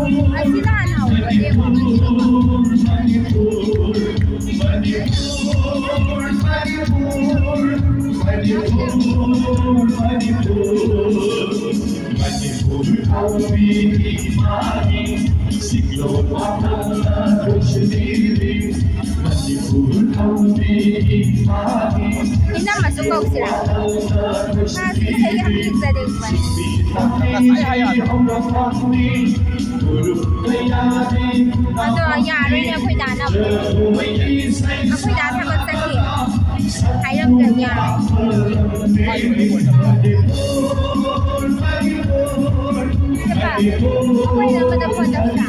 Sila na ako, di mo. Hindi masukaw sila. Kasi sa yung sa diba? Ano, yari niya ako'y danap. Ako'y danap ang sakit. Hayang ganyan. Diba? Ako'y naman ang padap na.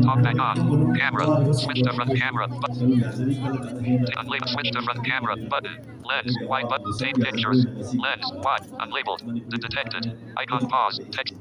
Talk back on. Camera. Switch to front camera. Unlabeled. Switch to front camera. Button. Lens. White button. Save pictures. Lens. What? Unlabeled. Detected. Icon pause. Text.